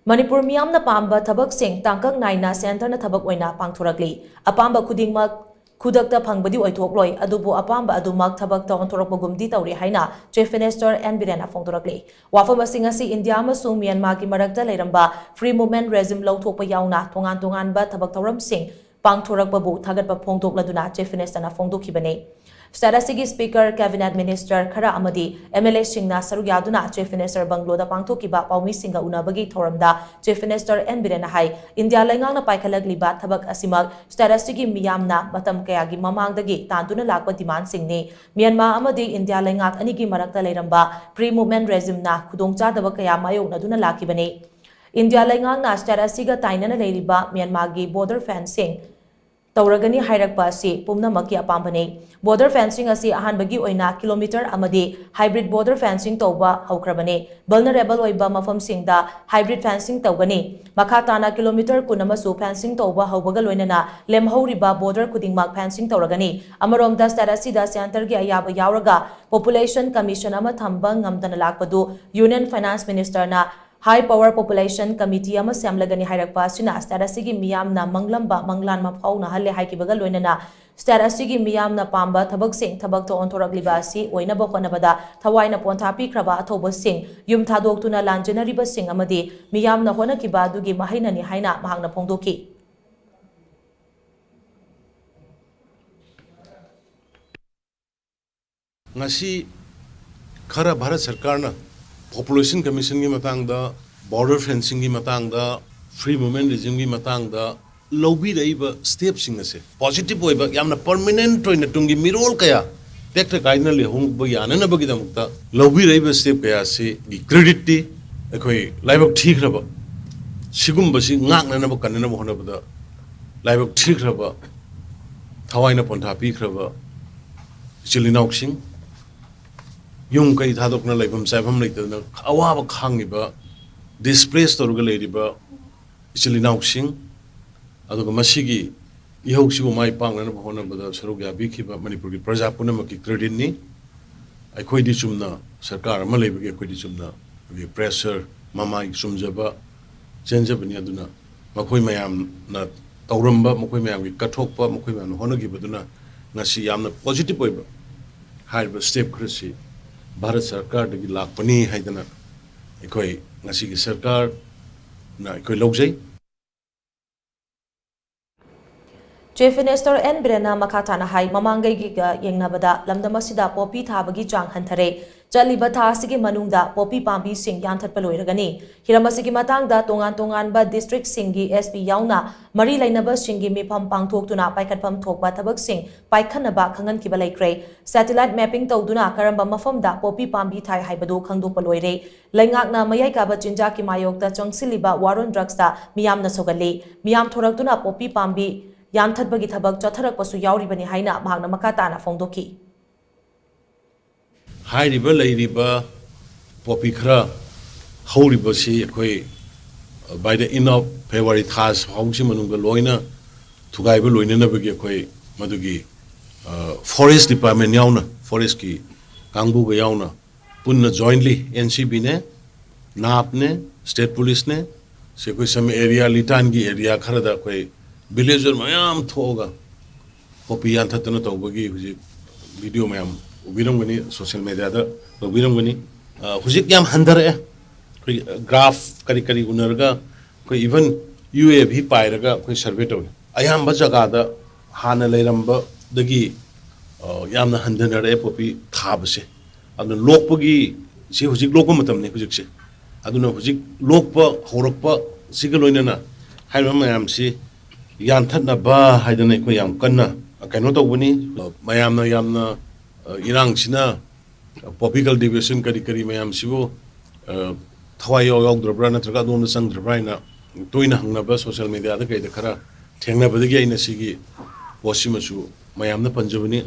Manipur Meeyam na Pamba Thabak shing tangkak naina center na Thabak oina Pangthorakli. Apamba Khudingmak Khudakta Phangbadi oithokloi adubu apamba adumak Thabakta Onthorakpagum di Touri haina Chief Minister N Biren phongdorakli. Wafam asing India amasung Myanmar ki marakta leiramba free movement regime lauthokpa yauna tongan-tonganba Thabak thauramsing Pangthorakpabu thagatpa phongdokladuna Chief Minister na phongdokhibane. Statasigi Speaker Cabinet Minister Khara amadi MLA Shingna Saruyaduna Chief Minister Bangloda Pangthokiba Paumi Singa Unabagi Thoramda Chief Minister N Biren hai India lengang na paikhalakliba thabak asimak Statasigi Meeyam na matam kayagi mamangdagi tantuna lakpa demand singni Myanmar amadi India lengak anigi marakta leiramba pre-movement regime na khudongchadaba kaya mayoknaduna lakibane. India lengang na Statasiga tainana leiriba Myanmar gi border fencing Tauragani Hairakpa si Pumnamaki Apambane. Border fencing asi ahanbagi oina kilometer amadi hybrid border fencing tauba haukrabane. Vulnerable oiba mafam singda hybrid fencing taugani. Makatana kilometer kunamasu fencing tauba haubaga loinana lemhauriba border Khudingmak fencing tauragani. Amaromda Statasida center gi ayaba yauraga population commission ama thamba ngamdana lakpadu Union Finance Minister na High Power Population Committee ama semlagani hairakpa sina Statasigi Meeyam na manglamba manglan mapau na halle haikibaga loinana Statasigi Meeyam na Pamba Thabak sing Thabak to Onthorakli basi oina ba khonabada thawai na ponthapi khraba athoba sing yum thadoktuna lanjanariba sing amadi Meeyam na hona kiba dugi mahaina ni haina mahangna phongdoki ngasi khara Bharat Sarkar na Population Commission की मतंग दा border fencing की मतंग दा free movement regime की मतंग दा लौबी रही ब step सिंग से positive होई ब यामना permanent होई न तुंगी मिरोल कया टेक्ट काइना ले होंग ब याना न बगी दमुक्ता लौबी रही ब step कया से की credit टी कोई लाइव ठीक रब सिगुम बसी ngak न ब कन्न न होना ब दा लाइव ठीक रब थवाई न पंथा पी रब चिलिनाउक सिंग yung kai thadok na laibam saibam leita na awa khangiba displace toruga leiriba ichili nauksing aduga masigi ihausibu mai pangna na hona bada sarugya bikhiba Manipur ki praja punamaki credit ni aikhoi di chumna sarkar ama leibage aikhoi di chumna we pressure mamai sumjaba chenjabani aduna makhoi mayam na tauramba makhoi mayam ki kathokpa makhoi mayam hona gi baduna ngasi yamna positive oiba haiba step krisi Bharat Sarkar dagi lakpani haidana ikoi ngasi ki sarkar na ikoi logjai Chief Minister N Biren makatana hai mamangai gi yengnabada lamdamasida popi thabagi chang hanthare chaliba tha sigi manungda popi pambi sing yanthatpa loiragani hiramasigi matangda tongan ba district singi SP yauna mari lainaba singi mifam pangthoktuna paikhatpam thokba thabak sing paikhanaba khangan kiba laikre satellite mapping tawduna karamba mafamda popi pambi thai haibadu khangdokpa loire laingakna mayai kaba chinja ki mayokta chongsiliba waron drugs ta Meeyam na sogali Meeyam thoraktuna popi pambi Yanthatbagi thabak chatharakpasu yauribani haina mahagna makatana phongdoki hai riba lei riba popi khara hauriba si koi by the end of February thas hausi manunga loina thugaiba loina na bagi koi madugi forest department yauna forest ki kangbu ga yauna punna jointly NCB ne NAP ne state police ne se koi some area litan gi area khara da koi villager mayam thoga popi yanthatna tawbagi huji video mayam ubiramgani social media da ubiramgani hujik yam handare graph kari kari unarga koi even UAV pairaga koi survey taw ayam jaga da hana leiramba dagi yamna handanare popi thabase adna lokpagi si hujik lokpa matam ne hujik se aduna hujik lokpa horakpa sigaloina na haima mayam si yanthatna ba haidana ko yam kanna kaino tawbani mayamna yamna irang sina political division kari kari mayam sibo thawai yog drabra na traga don sang drabra na toina hangna ba social media da kai da khara thengna ba da gi aina sigi wasimasu mayamna panjabani